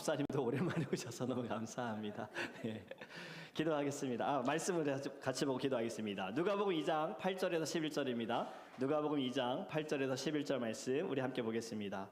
목사님도 오랜만에 오셔서 너무 감사합니다. 예. 기도하겠습니다. 말씀을 같이 보고 기도하겠습니다. 누가복음 2장 8절에서 11절입니다. 누가복음 2장 8절에서 11절 말씀 우리 함께 보겠습니다.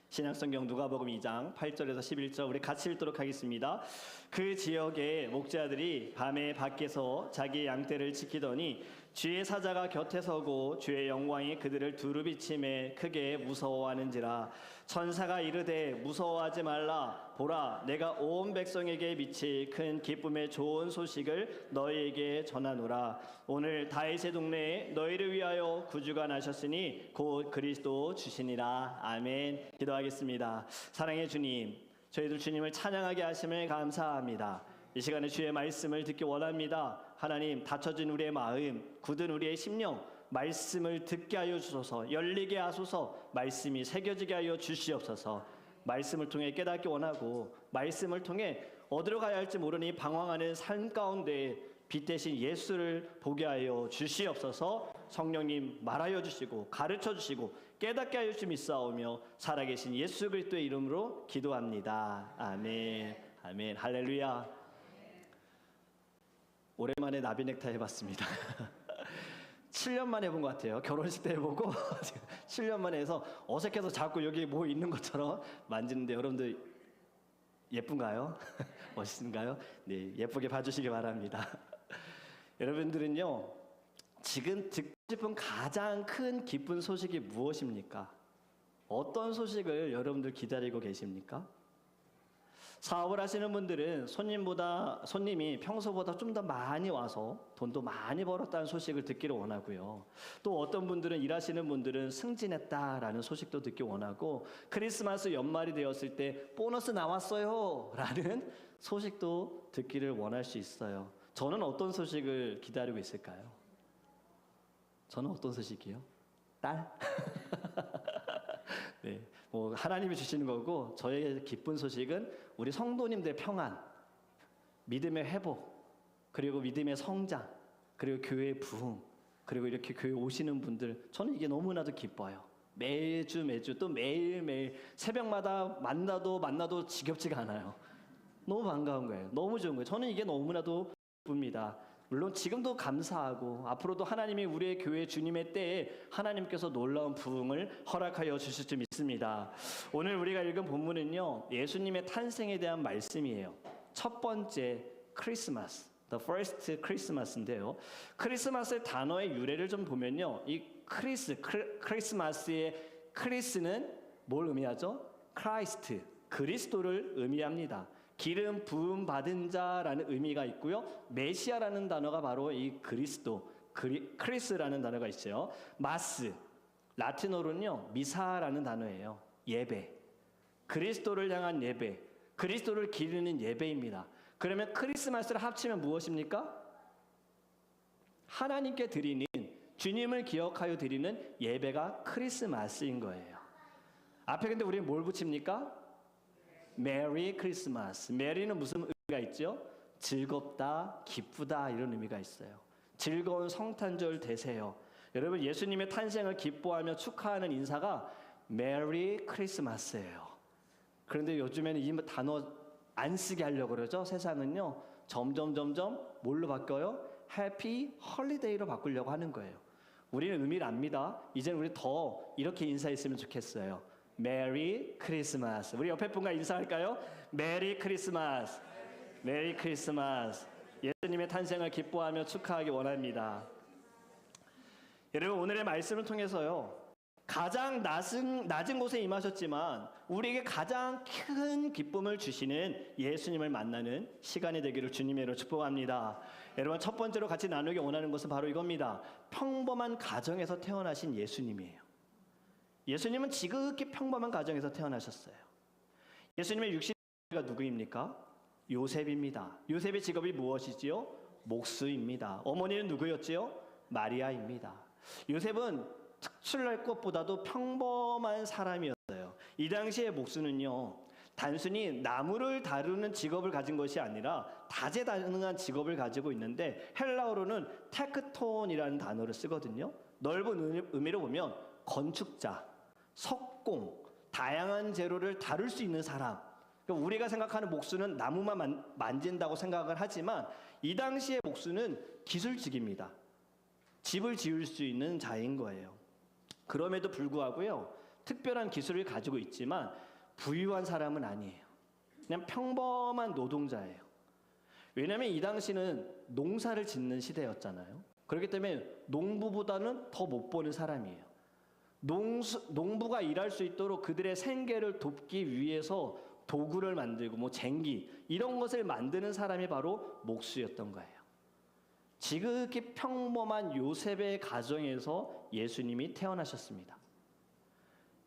신약성경 누가복음 2장 8절에서 11절 우리 같이 읽도록 하겠습니다. 그 지역의 목자들이 밤에 밖에서 자기 양떼를 지키더니 주의 사자가 곁에 서고 주의 영광이 그들을 두루 비침에 크게 무서워하는지라. 천사가 이르되 무서워하지 말라. 보라, 내가 온 백성에게 미칠 큰 기쁨의 좋은 소식을 너희에게 전하노라. 오늘 다윗의 동네에 너희를 위하여 구주가 나셨으니 곧 그리스도 주시니라. 아멘. 기도하겠습니다. 사랑의 주님, 저희들 주님을 찬양하게 하심을 감사합니다. 이 시간에 주의 말씀을 듣기 원합니다. 하나님, 닫혀진 우리의 마음, 굳은 우리의 심령, 말씀을 듣게 하여 주소서. 열리게 하소서. 말씀이 새겨지게 하여 주시옵소서. 말씀을 통해 깨닫기 원하고 말씀을 통해 어디로 가야 할지 모르니 방황하는 삶 가운데 빛 대신 예수를 보게 하여 주시옵소서. 성령님 말하여 주시고 가르쳐 주시고 깨닫게 하여 주시옵소서. 살아계신 예수 그리스도의 이름으로 기도합니다. 아멘. 아멘. 할렐루야. 오랜만에 나비 넥타이 해봤습니다. 7년 만에 해본 것 같아요. 결혼식 때 해보고 7년 만에 해서 어색해서 자꾸 여기 뭐 있는 것처럼 만지는데 여러분들 예쁜가요? 멋있는가요? 네, 예쁘게 봐주시기 바랍니다. 여러분들은요, 지금 듣고 싶은 가장 큰 기쁜 소식이 무엇입니까? 어떤 소식을 여러분들 기다리고 계십니까? 사업을 하시는 분들은 손님이 평소보다 좀 더 많이 와서 돈도 많이 벌었다는 소식을 듣기를 원하고요. 또 어떤 분들은 일하시는 분들은 승진했다라는 소식도 듣기 원하고, 크리스마스 연말이 되었을 때 보너스 나왔어요 라는 소식도 듣기를 원할 수 있어요. 저는 어떤 소식을 기다리고 있을까요? 저는 어떤 소식이요? 딸? 네, 뭐 하나님이 주시는 거고, 저의 기쁜 소식은 우리 성도님들의 평안, 믿음의 회복, 그리고 믿음의 성장, 그리고 교회의 부흥, 그리고 이렇게 교회 오시는 분들, 저는 이게 너무나도 기뻐요. 매주 또 매일매일 새벽마다 만나도 지겹지가 않아요. 너무 반가운 거예요. 너무 좋은 거예요. 저는 이게 너무나도 기쁩니다. 물론 지금도 감사하고 앞으로도 하나님이 우리의 교회 주님의 때에 하나님께서 놀라운 부흥을 허락하여 주실 줄 믿습니다. 오늘 우리가 읽은 본문은요, 예수님의 탄생에 대한 말씀이에요. 첫 번째 크리스마스, the first Christmas인데요. 크리스마스의 단어의 유래를 좀 보면요, 이 크리스마스의 크리스는 뭘 의미하죠? 크라이스트, 그리스도를 의미합니다. 기름 부음 받은 자라는 의미가 있고요. 메시아라는 단어가 바로 이 그리스도, 크리스라는 단어가 있어요. 마스, 라틴어로는요 미사라는 단어예요. 예배, 그리스도를 향한 예배, 그리스도를 기리는 예배입니다. 그러면 크리스마스를 합치면 무엇입니까? 하나님께 드리는, 주님을 기억하여 드리는 예배가 크리스마스인 거예요. 앞에 근데 우리는 뭘 붙입니까? 메리 크리스마스. 메리는 무슨 의미가 있죠? 즐겁다, 기쁘다, 이런 의미가 있어요. 즐거운 성탄절 되세요. 여러분, 예수님의 탄생을 기뻐하며 축하하는 인사가 메리 크리스마스예요. 그런데 요즘에는 이 단어 안 쓰게 하려고 그러죠. 세상은요, 점점 뭘로 바뀌어요? 해피 홀리데이로 바꾸려고 하는 거예요. 우리는 의미를 압니다. 이제는 우리 더 이렇게 인사했으면 좋겠어요. 메리 크리스마스. 우리 옆에 분과 인사할까요? 메리 크리스마스. 메리 크리스마스. 예수님의 탄생을 기뻐하며 축하하기 원합니다. 여러분, 오늘의 말씀을 통해서요, 가장 낮은 곳에 임하셨지만 우리에게 가장 큰 기쁨을 주시는 예수님을 만나는 시간이 되기를 주님의 이름으로 축복합니다. 여러분, 첫 번째로 같이 나누기 원하는 것은 바로 이겁니다. 평범한 가정에서 태어나신 예수님이에요. 예수님은 지극히 평범한 가정에서 태어나셨어요. 예수님의 육신가 누구입니까? 요셉입니다. 요셉의 직업이 무엇이지요? 목수입니다. 어머니는 누구였지요? 마리아입니다. 요셉은 특출날 것보다도 평범한 사람이었어요. 이 당시의 목수는요, 단순히 나무를 다루는 직업을 가진 것이 아니라 다재다능한 직업을 가지고 있는데, 헬라어로는 테크톤이라는 단어를 쓰거든요. 넓은 의미로 보면 건축자, 석공, 다양한 재료를 다룰 수 있는 사람, 그러니까 우리가 생각하는 목수는 나무만 만진다고 생각을 하지만 이 당시의 목수는 기술직입니다. 집을 지을 수 있는 자인 거예요. 그럼에도 불구하고요, 특별한 기술을 가지고 있지만 부유한 사람은 아니에요. 그냥 평범한 노동자예요. 왜냐하면 이 당시는 농사를 짓는 시대였잖아요. 그렇기 때문에 농부보다는 더 못 버는 사람이에요. 농부가 일할 수 있도록 그들의 생계를 돕기 위해서 도구를 만들고 뭐 쟁기 이런 것을 만드는 사람이 바로 목수였던 거예요. 지극히 평범한 요셉의 가정에서 예수님이 태어나셨습니다.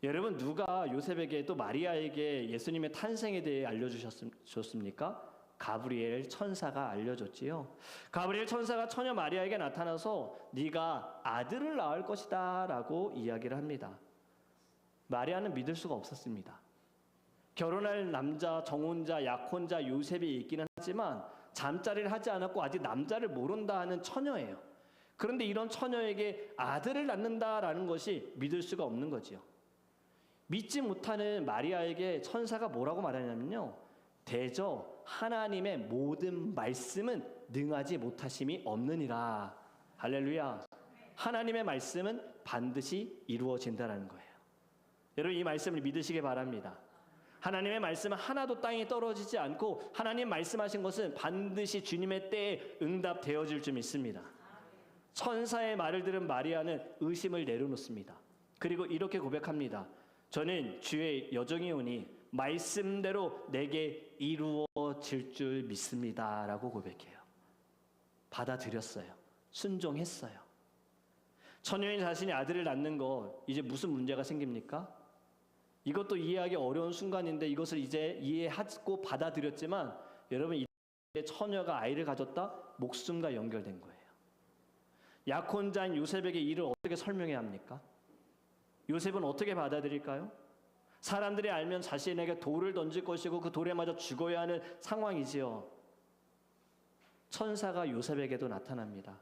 여러분, 누가 요셉에게 또 마리아에게 예수님의 탄생에 대해 알려주셨습니까? 가브리엘 천사가 알려줬지요. 가브리엘 천사가 처녀 마리아에게 나타나서 네가 아들을 낳을 것이다 라고 이야기를 합니다. 마리아는 믿을 수가 없었습니다. 결혼할 남자, 정혼자, 약혼자 요셉이 있기는 하지만 잠자리를 하지 않았고 아직 남자를 모른다 하는 처녀예요. 그런데 이런 처녀에게 아들을 낳는다라는 것이 믿을 수가 없는 거지요. 믿지 못하는 마리아에게 천사가 뭐라고 말하냐면요, 대저 하나님의 모든 말씀은 능하지 못하심이 없느니라. 할렐루야. 하나님의 말씀은 반드시 이루어진다라는 거예요. 여러분, 이 말씀을 믿으시기 바랍니다. 하나님의 말씀은 하나도 땅에 떨어지지 않고 하나님 말씀하신 것은 반드시 주님의 때에 응답되어질 줄 믿습니다. 천사의 말을 들은 마리아는 의심을 내려놓습니다. 그리고 이렇게 고백합니다. 저는 주의 여종이오니 말씀대로 내게 이루어질 줄 믿습니다 라고 고백해요. 받아들였어요. 순종했어요. 처녀인 자신이 아들을 낳는 거 이제 무슨 문제가 생깁니까? 이것도 이해하기 어려운 순간인데 이것을 이제 이해하고 받아들였지만 여러분, 이 처녀가 아이를 가졌다? 목숨과 연결된 거예요. 약혼자인 요셉에게 이를 어떻게 설명해야 합니까? 요셉은 어떻게 받아들일까요? 사람들이 알면 자신에게 돌을 던질 것이고 그 돌에 맞아 죽어야 하는 상황이지요. 천사가 요셉에게도 나타납니다.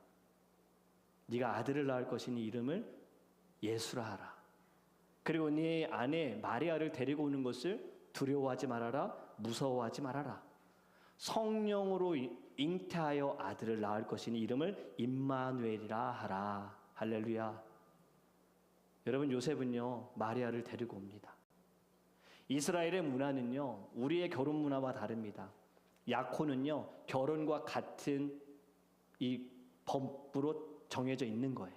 네가 아들을 낳을 것이니 이름을 예수라 하라. 그리고 네 아내 마리아를 데리고 오는 것을 두려워하지 말아라. 무서워하지 말아라. 성령으로 잉태하여 아들을 낳을 것이니 이름을 임마누엘이라 하라. 할렐루야. 여러분, 요셉은요 마리아를 데리고 옵니다. 이스라엘의 문화는요 우리의 결혼 문화와 다릅니다. 약혼은요 결혼과 같은 이 법으로 정해져 있는 거예요.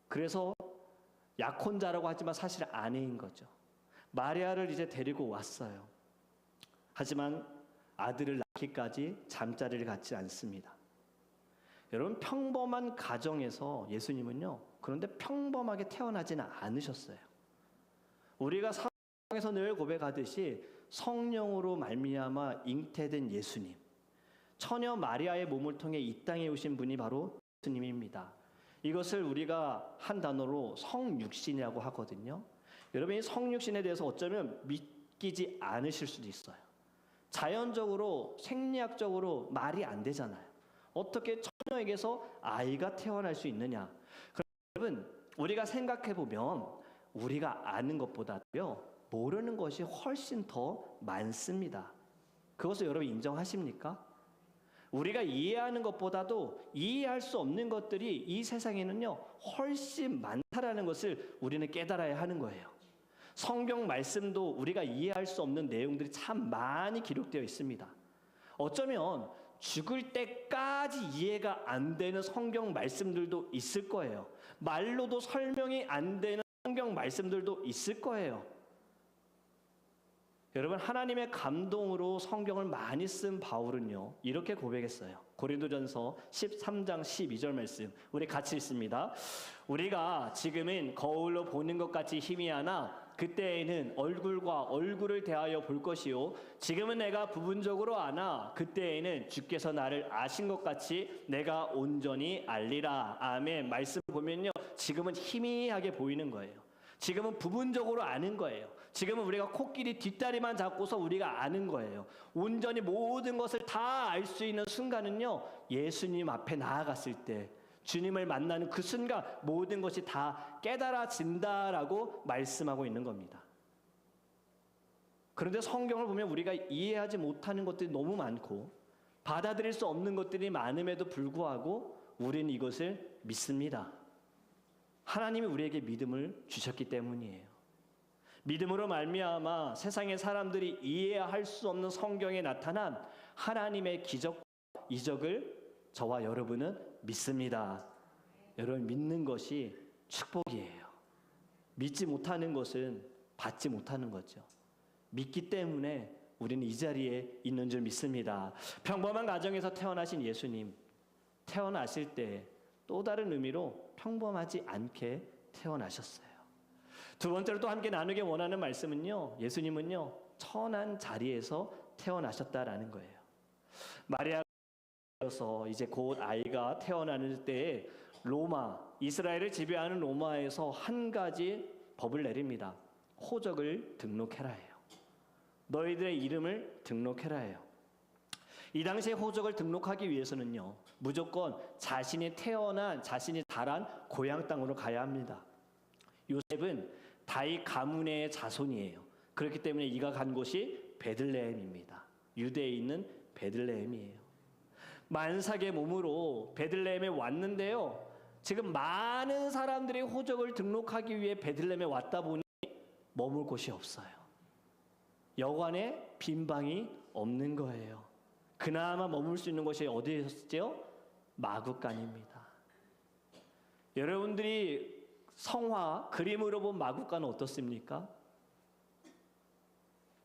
그래서 약혼자라고 하지만 사실 아내인 거죠. 마리아를 이제 데리고 왔어요. 하지만 아들을 낳기까지 잠자리를 갖지 않습니다. 여러분, 평범한 가정에서 예수님은요 그런데 평범하게 태어나지는 않으셨어요. 우리가 사랑에서 늘 고백하듯이 성령으로 말미암아 잉태된 예수님, 처녀 마리아의 몸을 통해 이 땅에 오신 분이 바로 예수님입니다. 이것을 우리가 한 단어로 성육신이라고 하거든요. 여러분, 이 성육신에 대해서 어쩌면 믿기지 않으실 수도 있어요. 자연적으로 생리학적으로 말이 안 되잖아요. 어떻게 처녀에게서 아이가 태어날 수 있느냐. 여러분, 우리가 생각해 보면 우리가 아는 것보다요 모르는 것이 훨씬 더 많습니다. 그것을 여러분 인정하십니까? 우리가 이해하는 것보다도 이해할 수 없는 것들이 이 세상에는요 훨씬 많다라는 것을 우리는 깨달아야 하는 거예요. 성경 말씀도 우리가 이해할 수 없는 내용들이 참 많이 기록되어 있습니다. 어쩌면 죽을 때까지 이해가 안 되는 성경 말씀들도 있을 거예요. 말로도 설명이 안 되는 성경 말씀들도 있을 거예요. 여러분, 하나님의 감동으로 성경을 많이 쓴 바울은요 이렇게 고백했어요. 고린도전서 13장 12절 말씀 우리 같이 읽습니다. 우리가 지금은 거울로 보는 것 같이 희미하나 그때에는 얼굴과 얼굴을 대하여 볼 것이요 지금은 내가 부분적으로 아나 그때에는 주께서 나를 아신 것 같이 내가 온전히 알리라. 아멘. 말씀 보면요 지금은 희미하게 보이는 거예요. 지금은 부분적으로 아는 거예요. 지금은 우리가 코끼리 뒷다리만 잡고서 우리가 아는 거예요. 온전히 모든 것을 다 알 수 있는 순간은요 예수님 앞에 나아갔을 때, 주님을 만나는 그 순간 모든 것이 다 깨달아진다라고 말씀하고 있는 겁니다. 그런데 성경을 보면 우리가 이해하지 못하는 것들이 너무 많고 받아들일 수 없는 것들이 많음에도 불구하고 우리는 이것을 믿습니다. 하나님이 우리에게 믿음을 주셨기 때문이에요. 믿음으로 말미암아 세상의 사람들이 이해할 수 없는 성경에 나타난 하나님의 기적과 이적을 저와 여러분은 믿습니다. 여러분, 믿는 것이 축복이에요. 믿지 못하는 것은 받지 못하는 거죠. 믿기 때문에 우리는 이 자리에 있는 줄 믿습니다. 평범한 가정에서 태어나신 예수님, 태어나실 때 또 다른 의미로 평범하지 않게 태어나셨어요. 두 번째로 또 함께 나누기 원하는 말씀은요, 예수님은요 천한 자리에서 태어나셨다라는 거예요. 마리아서 이제 곧 아이가 태어나는 때에 로마, 이스라엘을 지배하는 로마에서 한 가지 법을 내립니다. 호적을 등록해라 해요. 너희들의 이름을 등록해라 해요. 이 당시에 호적을 등록하기 위해서는요, 무조건 자신이 태어난, 자신이 자란 고향 땅으로 가야 합니다. 요셉은 다윗 가문의 자손이에요. 그렇기 때문에 이가 간 곳이 베들레헴입니다. 유대에 있는 베들레헴이에요. 만삭의 몸으로 베들레헴에 왔는데요, 지금 많은 사람들이 호적을 등록하기 위해 베들레헴에 왔다 보니 머물 곳이 없어요. 여관에 빈 방이 없는 거예요. 그나마 머물 수 있는 곳이 어디였죠? 마구간입니다. 여러분들이 성화, 그림으로 본 마구간은 어떻습니까?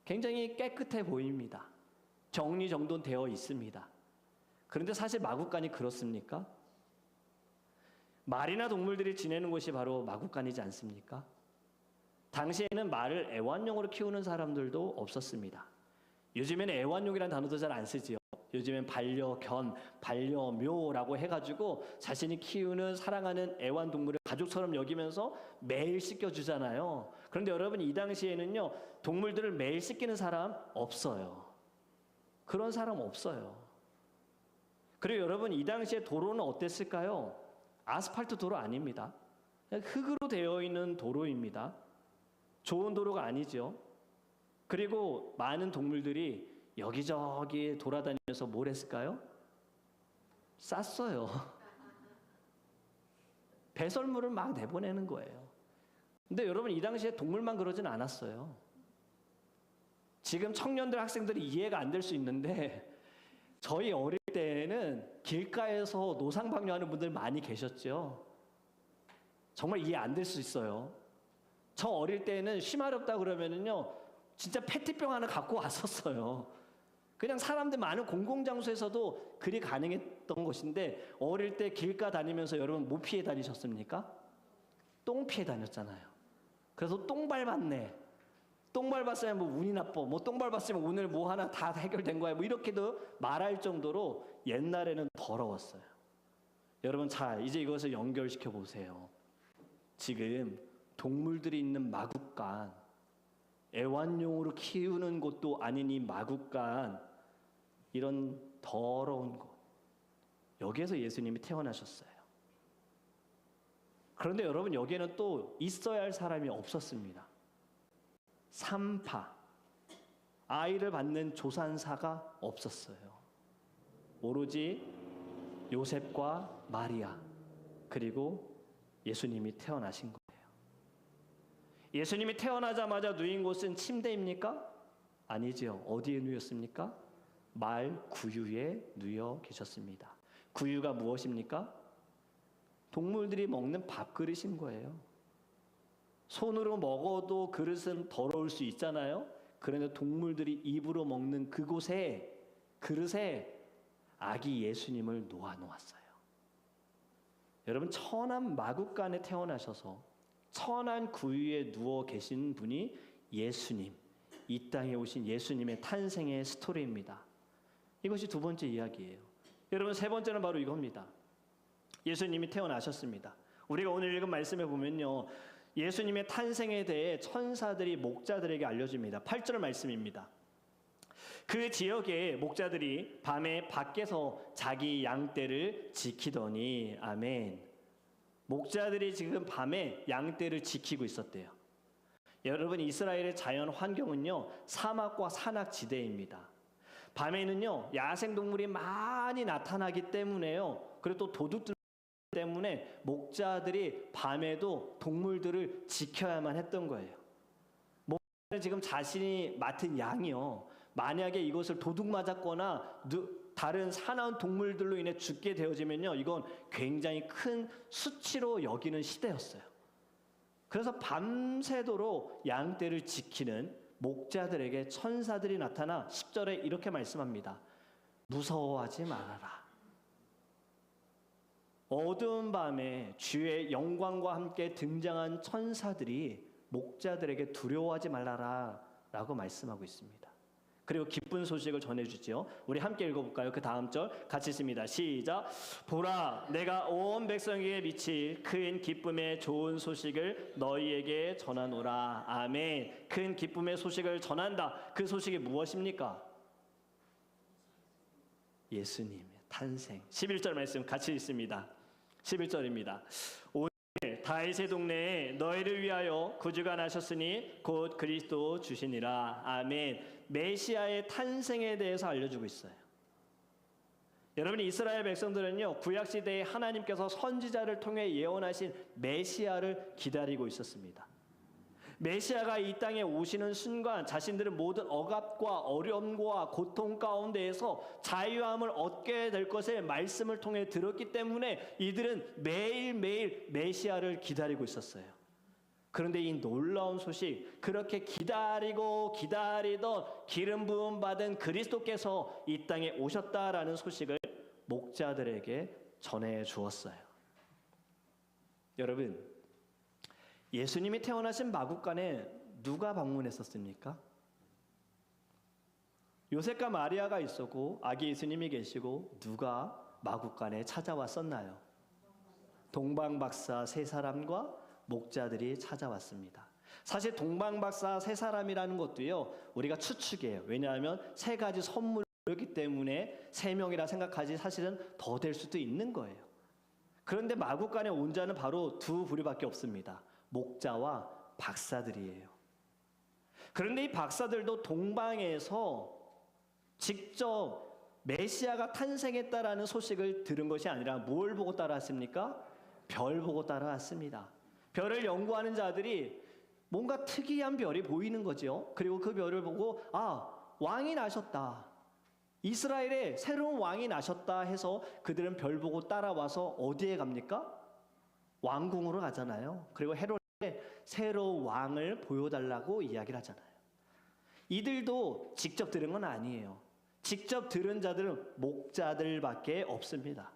굉장히 깨끗해 보입니다. 정리정돈되어 있습니다. 그런데 사실 마구간이 그렇습니까? 말이나 동물들이 지내는 곳이 바로 마구간이지 않습니까? 당시에는 말을 애완용으로 키우는 사람들도 없었습니다. 요즘에는 애완용이라는 단어도 잘 안 쓰지요. 요즘엔 반려견, 반려묘라고 해가지고 자신이 키우는 사랑하는 애완동물을 가족처럼 여기면서 매일 씻겨주잖아요. 그런데 여러분, 이 당시에는요, 동물들을 매일 씻기는 사람 없어요. 그런 사람 없어요. 그리고 여러분, 이 당시에 도로는 어땠을까요? 아스팔트 도로 아닙니다. 흙으로 되어 있는 도로입니다. 좋은 도로가 아니죠. 그리고 많은 동물들이 여기저기 돌아다니면서 뭘 했을까요? 쌌어요. 배설물을 막 내보내는 거예요. 근데 여러분, 이 당시에 동물만 그러진 않았어요. 지금 청년들, 학생들이 이해가 안 될 수 있는데 저희 어릴 때에는 길가에서 노상방뇨하는 분들 많이 계셨죠. 정말 이해 안 될 수 있어요. 저 어릴 때는 쉬마렵다 그러면은요, 진짜 페트병 하나 갖고 왔었어요. 그냥 사람들 많은 공공장소에서도 그리 가능했던 것인데, 어릴 때 길가 다니면서 여러분 뭐 피해 다니셨습니까? 똥 피해 다녔잖아요. 그래서 똥 밟았네, 똥 밟았으면 뭐 운이 나빠, 뭐 똥 밟았으면 오늘 뭐 하나 다 해결된 거야, 뭐 이렇게도 말할 정도로 옛날에는 더러웠어요. 여러분, 자, 이제 이것을 연결시켜 보세요. 지금 동물들이 있는 마구간, 애완용으로 키우는 곳도 아닌 이 마구간, 이런 더러운 곳, 여기에서 예수님이 태어나셨어요. 그런데 여러분, 여기에는 또 있어야 할 사람이 없었습니다. 산파, 아이를 받는 조산사가 없었어요. 오로지 요셉과 마리아, 그리고 예수님이 태어나신 거예요. 예수님이 태어나자마자 누인 곳은 침대입니까? 아니지요. 어디에 누웠습니까? 말 구유에 누워 계셨습니다. 구유가 무엇입니까? 동물들이 먹는 밥그릇인 거예요. 손으로 먹어도 그릇은 더러울 수 있잖아요. 그런데 동물들이 입으로 먹는 그곳에, 그릇에 아기 예수님을 놓았어요. 여러분, 천한 마구간에 태어나셔서 천한 구유에 누워 계신 분이 예수님, 이 땅에 오신 예수님의 탄생의 스토리입니다. 이것이 두 번째 이야기예요. 여러분, 세 번째는 바로 이겁니다. 예수님이 태어나셨습니다. 우리가 오늘 읽은 말씀에 보면요, 예수님의 탄생에 대해 천사들이 목자들에게 알려줍니다. 8절 말씀입니다. 그 지역의 목자들이 밤에 밖에서 자기 양떼를 지키더니, 아멘. 목자들이 지금 밤에 양떼를 지키고 있었대요. 여러분, 이스라엘의 자연 환경은요, 사막과 산악지대입니다. 밤에는요, 야생동물이 많이 나타나기 때문에요. 그리고 또 도둑들 때문에 목자들이 밤에도 동물들을 지켜야만 했던 거예요. 목자는 지금 자신이 맡은 양이요, 만약에 이것을 도둑 맞았거나 다른 사나운 동물들로 인해 죽게 되어지면요, 이건 굉장히 큰 수치로 여기는 시대였어요. 그래서 밤새도록 양떼를 지키는 목자들에게 천사들이 나타나 10절에 이렇게 말씀합니다. 무서워하지 말아라. 어두운 밤에 주의 영광과 함께 등장한 천사들이 목자들에게 두려워하지 말라라 라고 말씀하고 있습니다. 그리고 기쁜 소식을 전해주죠. 우리 함께 읽어볼까요? 그 다음 절 같이 읽습니다. 시작. 보라, 내가 온 백성에게 미칠 큰 기쁨의 좋은 소식을 너희에게 전하노라. 아멘. 큰 기쁨의 소식을 전한다. 그 소식이 무엇입니까? 예수님의 탄생. 11절 말씀 같이 읽습니다. 11절입니다. 오늘 다윗의 동네에 너희를 위하여 구주가 나셨으니 곧 그리스도 주시니라. 아멘. 메시아의 탄생에 대해서 알려주고 있어요. 여러분, 이스라엘 백성들은요, 구약시대에 하나님께서 선지자를 통해 예언하신 메시아를 기다리고 있었습니다. 메시아가 이 땅에 오시는 순간 자신들은 모든 억압과 어려움과 고통 가운데에서 자유함을 얻게 될 것을 말씀을 통해 들었기 때문에 이들은 매일매일 메시아를 기다리고 있었어요. 그런데 이 놀라운 소식, 그렇게 기다리고 기다리던 기름 부음 받은 그리스도께서 이 땅에 오셨다라는 소식을 목자들에게 전해 주었어요. 여러분, 예수님이 태어나신 마구간에 누가 방문했었습니까? 요셉과 마리아가 있었고 아기 예수님이 계시고 누가 마구간에 찾아왔었나요? 동방박사 세 사람과 목자들이 찾아왔습니다. 사실 동방박사 세 사람이라는 것도요, 우리가 추측이에요. 왜냐하면 세 가지 선물이기 때문에 세 명이라 생각하지 사실은 더 될 수도 있는 거예요. 그런데 마구간에 온 자는 바로 두 부류밖에 없습니다. 목자와 박사들이에요. 그런데 이 박사들도 동방에서 직접 메시아가 탄생했다라는 소식을 들은 것이 아니라 뭘 보고 따라왔습니까? 별 보고 따라왔습니다. 별을 연구하는 자들이 뭔가 특이한 별이 보이는 거죠. 그리고 그 별을 보고 왕이 나셨다. 이스라엘에 새로운 왕이 나셨다 해서 그들은 별 보고 따라와서 어디에 갑니까? 왕궁으로 가잖아요. 그리고 헤롯에 새로운 왕을 보여달라고 이야기를 하잖아요. 이들도 직접 들은 건 아니에요. 직접 들은 자들은 목자들밖에 없습니다.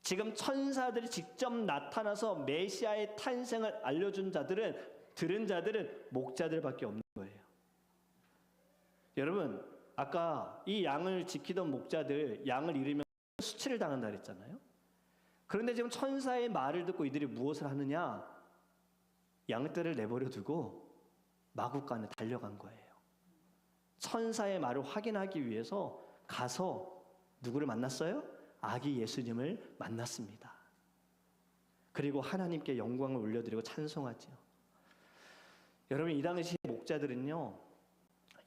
지금 천사들이 직접 나타나서 메시아의 탄생을 알려준 자들은, 들은 자들은 목자들밖에 없는 거예요. 여러분, 아까 이 양을 지키던 목자들, 양을 잃으면 수치를 당한다 그랬잖아요. 그런데 지금 천사의 말을 듣고 이들이 무엇을 하느냐? 양떼를 내버려 두고 마구간에 달려간 거예요. 천사의 말을 확인하기 위해서 가서 누구를 만났어요? 아기 예수님을 만났습니다. 그리고 하나님께 영광을 올려드리고 찬송하죠. 여러분, 이 당시 목자들은요,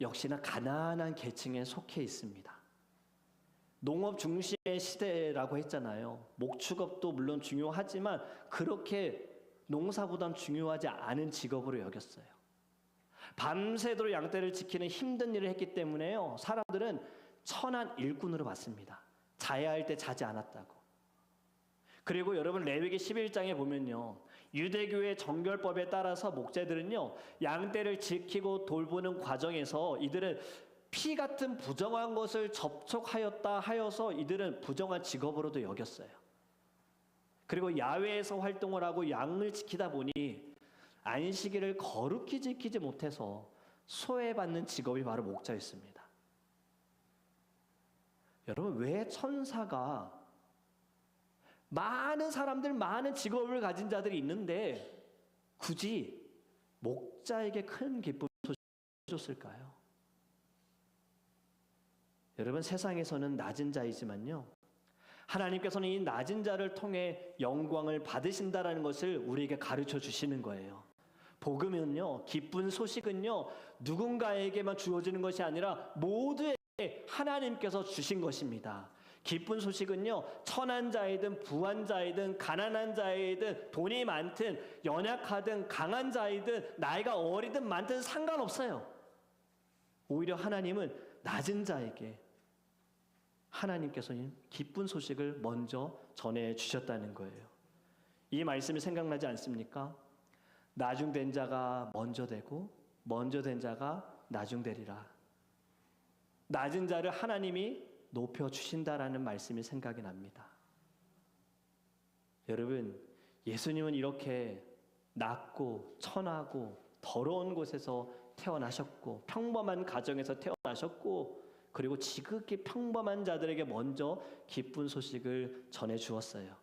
역시나 가난한 계층에 속해 있습니다. 농업 중심의 시대라고 했잖아요. 목축업도 물론 중요하지만 그렇게 농사보단 중요하지 않은 직업으로 여겼어요. 밤새도록 양떼를 지키는 힘든 일을 했기 때문에요, 사람들은 천한 일꾼으로 봤습니다. 자야 할 때 자지 않았다고. 그리고 여러분, 레위기 11장에 보면요, 유대교의 정결법에 따라서 목자들은요, 양떼를 지키고 돌보는 과정에서 이들은 피 같은 부정한 것을 접촉하였다 하여서 이들은 부정한 직업으로도 여겼어요. 그리고 야외에서 활동을 하고 양을 지키다 보니 안식일을 거룩히 지키지 못해서 소외받는 직업이 바로 목자였습니다. 여러분, 왜 천사가 많은 사람들, 많은 직업을 가진 자들이 있는데 굳이 목자에게 큰 기쁨을 줬을까요? 여러분, 세상에서는 낮은 자이지만요, 하나님께서는 이 낮은 자를 통해 영광을 받으신다라는 것을 우리에게 가르쳐 주시는 거예요. 복음은요, 기쁜 소식은요, 누군가에게만 주어지는 것이 아니라 모두에게 하나님께서 주신 것입니다. 기쁜 소식은요, 천한 자이든 부한 자이든 가난한 자이든 돈이 많든 연약하든 강한 자이든 나이가 어리든 많든 상관없어요. 오히려 하나님은 낮은 자에게 하나님께서는 기쁜 소식을 먼저 전해 주셨다는 거예요. 이 말씀이 생각나지 않습니까? 나중된 자가 먼저 되고 먼저 된 자가 나중되리라. 낮은 자를 하나님이 높여주신다라는 말씀이 생각이 납니다. 여러분, 예수님은 이렇게 낮고 천하고 더러운 곳에서 태어나셨고 평범한 가정에서 태어나셨고 그리고 지극히 평범한 자들에게 먼저 기쁜 소식을 전해 주었어요.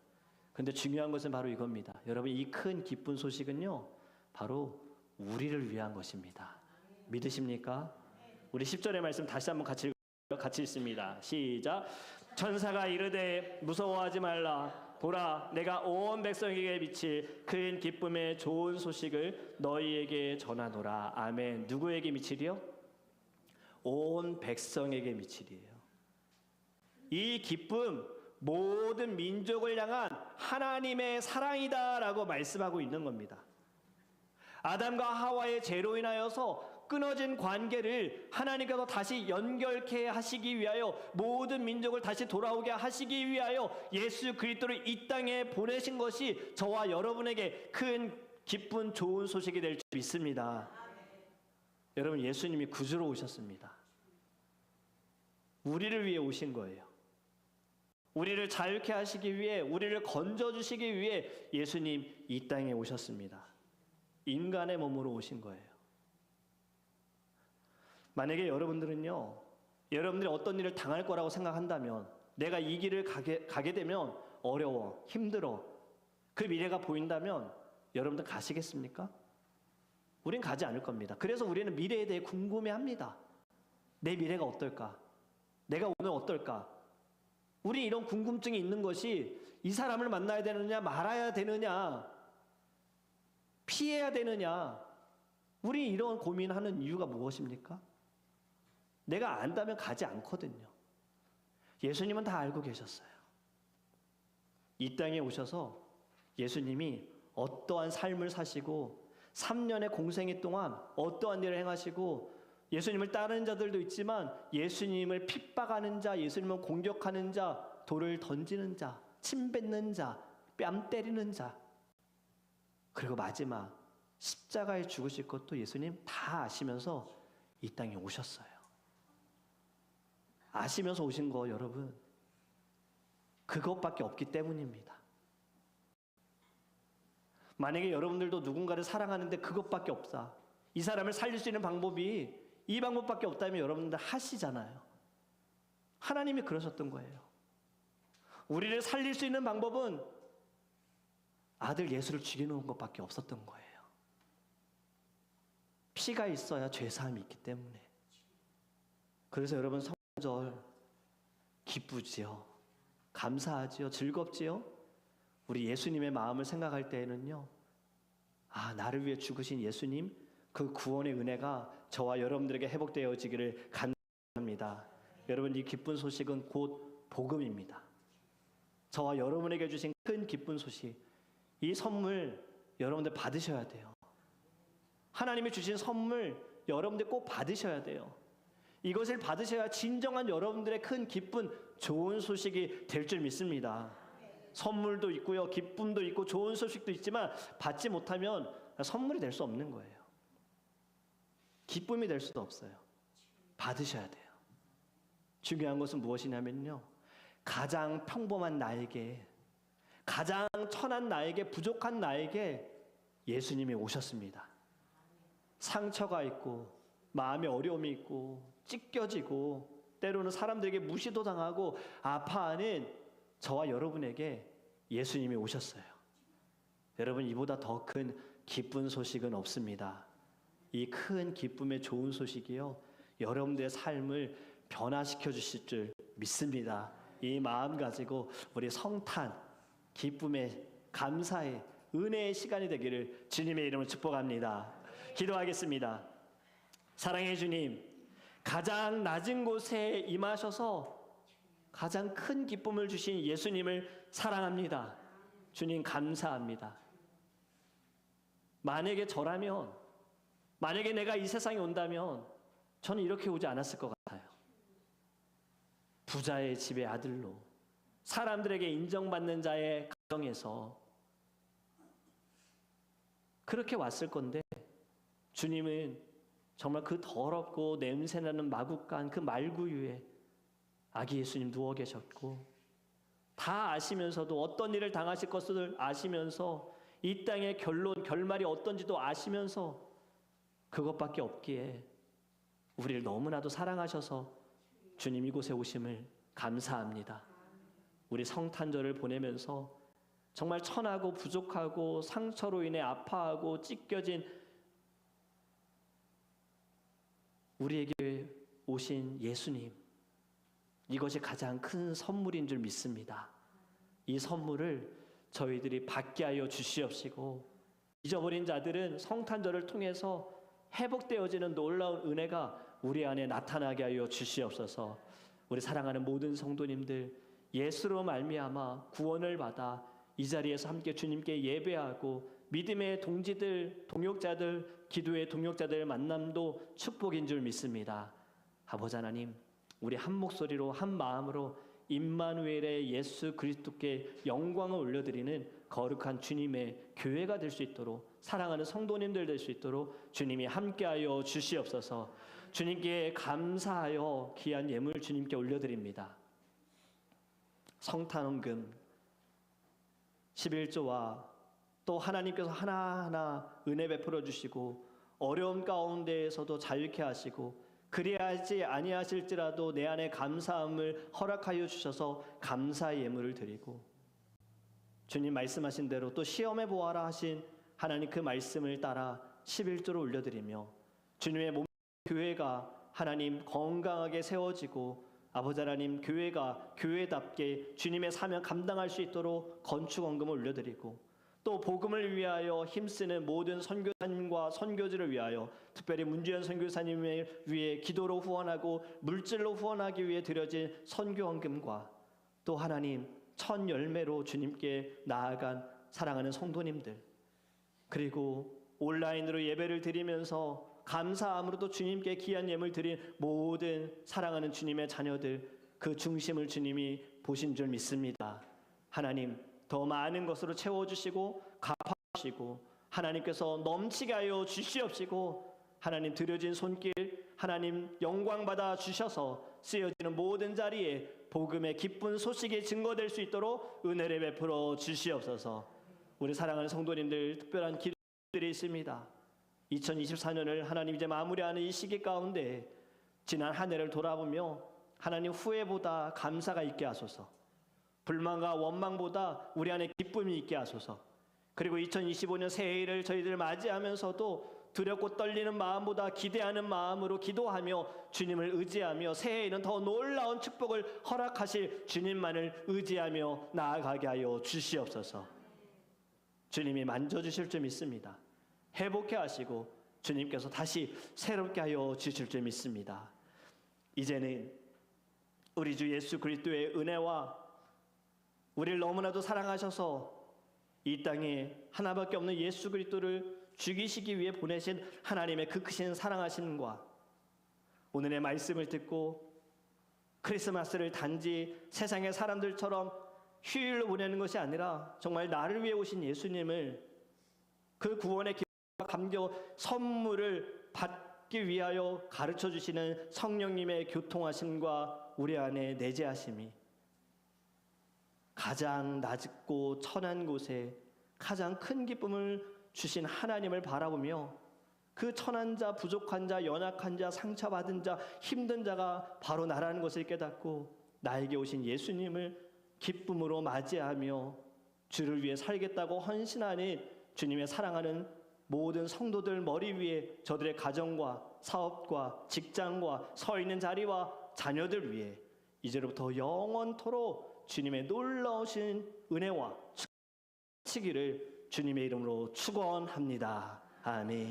그런데 중요한 것은 바로 이겁니다. 여러분, 이 큰 기쁜 소식은요, 바로 우리를 위한 것입니다. 믿으십니까? 우리 10절의 말씀 다시 한번 같이 읽습니다. 시작. 천사가 이르되 무서워하지 말라. 보라, 내가 온 백성에게 미칠 큰 기쁨의 좋은 소식을 너희에게 전하노라. 아멘. 누구에게 미치리요? 온 백성에게 미치리요. 이 기쁨, 모든 민족을 향한 하나님의 사랑이다라고 말씀하고 있는 겁니다. 아담과 하와의 죄로 인하여서 끊어진 관계를 하나님께서 다시 연결케 하시기 위하여 모든 민족을 다시 돌아오게 하시기 위하여 예수 그리스도를 이 땅에 보내신 것이 저와 여러분에게 큰 기쁜 좋은 소식이 될 줄 믿습니다. 여러분, 예수님이 구주로 오셨습니다. 우리를 위해 오신 거예요. 우리를 자유케 하시기 위해, 우리를 건져주시기 위해 예수님 이 땅에 오셨습니다. 인간의 몸으로 오신 거예요. 만약에 여러분들은요, 여러분들이 어떤 일을 당할 거라고 생각한다면, 내가 이 길을 가게 되면 어려워, 힘들어, 그 미래가 보인다면 여러분들 가시겠습니까? 우린 가지 않을 겁니다. 그래서 우리는 미래에 대해 궁금해합니다. 내 미래가 어떨까? 내가 오늘 어떨까? 우리 이런 궁금증이 있는 것이 이 사람을 만나야 되느냐, 말아야 되느냐, 피해야 되느냐, 우리 이런 고민하는 이유가 무엇입니까? 내가 안다면 가지 않거든요. 예수님은 다 알고 계셨어요. 이 땅에 오셔서 예수님이 어떠한 삶을 사시고 3년의 공생애 동안 어떠한 일을 행하시고 예수님을 따르는 자들도 있지만 예수님을 핍박하는 자, 예수님을 공격하는 자, 돌을 던지는 자, 침 뱉는 자, 뺨 때리는 자, 그리고 마지막 십자가에 죽으실 것도 예수님 다 아시면서 이 땅에 오셨어요. 아시면서 오신 거 여러분, 그것밖에 없기 때문입니다. 만약에 여러분들도 누군가를 사랑하는데 그것밖에 없다, 이 사람을 살릴 수 있는 방법이 이 방법밖에 없다면 여러분들 하시잖아요. 하나님이 그러셨던 거예요. 우리를 살릴 수 있는 방법은 아들 예수를 죽이는 것밖에 없었던 거예요. 피가 있어야 죄사함이 있기 때문에. 그래서 여러분, 성절 기쁘지요? 감사하지요? 즐겁지요? 우리 예수님의 마음을 생각할 때에는요, 아, 나를 위해 죽으신 예수님, 그 구원의 은혜가 저와 여러분들에게 회복되어지기를 간구합니다. 여러분, 이 기쁜 소식은 곧 복음입니다. 저와 여러분에게 주신 큰 기쁜 소식, 이 선물 여러분들 받으셔야 돼요. 하나님이 주신 선물 여러분들 꼭 받으셔야 돼요. 이것을 받으셔야 진정한 여러분들의 큰 기쁜 좋은 소식이 될 줄 믿습니다. 선물도 있고요, 기쁨도 있고 좋은 소식도 있지만 받지 못하면 선물이 될 수 없는 거예요. 기쁨이 될 수도 없어요. 받으셔야 돼요. 중요한 것은 무엇이냐면요, 가장 평범한 나에게, 가장 천한 나에게, 부족한 나에게 예수님이 오셨습니다. 상처가 있고 마음에 어려움이 있고 찢겨지고 때로는 사람들에게 무시도 당하고 아파하는 저와 여러분에게 예수님이 오셨어요. 여러분, 이보다 더 큰 기쁜 소식은 없습니다. 이 큰 기쁨의 좋은 소식이요, 여러분들의 삶을 변화시켜 주실 줄 믿습니다. 이 마음 가지고 우리 성탄, 기쁨의, 감사의, 은혜의 시간이 되기를 주님의 이름으로 축복합니다. 기도하겠습니다. 사랑의 주님, 가장 낮은 곳에 임하셔서 가장 큰 기쁨을 주신 예수님을 사랑합니다. 주님 감사합니다. 만약에 저라면, 만약에 내가 이 세상에 온다면 저는 이렇게 오지 않았을 것 같아요. 부자의 집의 아들로 사람들에게 인정받는 자의 가정에서 그렇게 왔을 건데, 주님은 정말 그 더럽고 냄새나는 마구간 그 말구유에 아기 예수님 누워 계셨고, 다 아시면서도 어떤 일을 당하실 것을 아시면서 이 땅의 결말이 어떤지도 아시면서 그것밖에 없기에 우리를 너무나도 사랑하셔서 주님 이곳에 오심을 감사합니다. 우리 성탄절을 보내면서 정말 천하고 부족하고 상처로 인해 아파하고 찢겨진 우리에게 오신 예수님, 이것이 가장 큰 선물인 줄 믿습니다. 이 선물을 저희들이 받게 하여 주시옵시고, 잊어버린 자들은 성탄절을 통해서 회복되어지는 놀라운 은혜가 우리 안에 나타나게 하여 주시옵소서. 우리 사랑하는 모든 성도님들, 예수로 말미암아 구원을 받아 이 자리에서 함께 주님께 예배하고 믿음의 동지들, 동역자들, 기도의 동역자들 만남도 축복인 줄 믿습니다. 아버지 하나님, 우리 한 목소리로 한 마음으로 임마누엘의 예수 그리스도께 영광을 올려드리는 거룩한 주님의 교회가 될 수 있도록, 사랑하는 성도님들 될 수 있도록 주님이 함께하여 주시옵소서. 주님께 감사하여 귀한 예물 주님께 올려드립니다. 성탄원금 11조와 또 하나님께서 하나하나 은혜 베풀어 주시고 어려움 가운데에서도 자유케 하시고 그리하지 아니하실지라도 내 안에 감사함을 허락하여 주셔서 감사의 예물을 드리고, 주님 말씀하신 대로 또 시험해 보아라 하신 하나님 그 말씀을 따라 11조를 올려드리며, 주님의 몸 교회가 하나님 건강하게 세워지고 아버지 하나님 교회가 교회답게 주님의 사명 감당할 수 있도록 건축원금을 올려드리고, 또 복음을 위하여 힘쓰는 모든 선교사님과 선교지를 위하여 특별히 문주현 선교사님을 위해 기도로 후원하고 물질로 후원하기 위해 드려진 선교원금과 또 하나님 첫 열매로 주님께 나아간 사랑하는 성도님들, 그리고 온라인으로 예배를 드리면서 감사함으로도 주님께 귀한 예물 드린 모든 사랑하는 주님의 자녀들, 그 중심을 주님이 보신 줄 믿습니다. 하나님 더 많은 것으로 채워주시고 갚아주시고 하나님께서 넘치게 하여 주시옵시고, 하나님 드려진 손길 하나님 영광받아 주셔서 쓰여지는 모든 자리에 복음의 기쁜 소식이 증거될 수 있도록 은혜를 베풀어 주시옵소서. 우리 사랑하는 성도님들 특별한 기도들이 있습니다. 2024년을 하나님 이제 마무리하는 이 시기 가운데 지난 한 해를 돌아보며 하나님 후회보다 감사가 있게 하소서, 불만과 원망보다 우리 안에 기쁨이 있게 하소서, 그리고 2025년 새해를 저희들 맞이하면서도 두렵고 떨리는 마음보다 기대하는 마음으로 기도하며 주님을 의지하며 새해에는 더 놀라운 축복을 허락하실 주님만을 의지하며 나아가게 하여 주시옵소서. 주님이 만져주실 줄 믿습니다. 회복해 하시고 주님께서 다시 새롭게 하여 주실 줄 믿습니다. 이제는 우리 주 예수 그리스도의 은혜와 우리를 너무나도 사랑하셔서 이 땅에 하나밖에 없는 예수 그리스도를 죽이시기 위해 보내신 하나님의 그 크신 사랑하심과 오늘의 말씀을 듣고 크리스마스를 단지 세상의 사람들처럼 휴일로 보내는 것이 아니라 정말 나를 위해 오신 예수님을, 그 구원의 기쁨과 감격 선물을 받기 위하여 가르쳐 주시는 성령님의 교통하심과 우리 안에 내재하심이 가장 낮고 천한 곳에 가장 큰 기쁨을 주신 하나님을 바라보며 그 천한 자, 부족한 자, 연약한 자, 상처받은 자, 힘든 자가 바로 나라는 것을 깨닫고 나에게 오신 예수님을 기쁨으로 맞이하며 주를 위해 살겠다고 헌신하는 주님의 사랑하는 모든 성도들 머리 위에 저들의 가정과 사업과 직장과 서 있는 자리와 자녀들 위해 이제로부터 영원토록 주님의 놀라우신 은혜와 축복하시기를 주님의 이름으로 축원합니다. 아멘.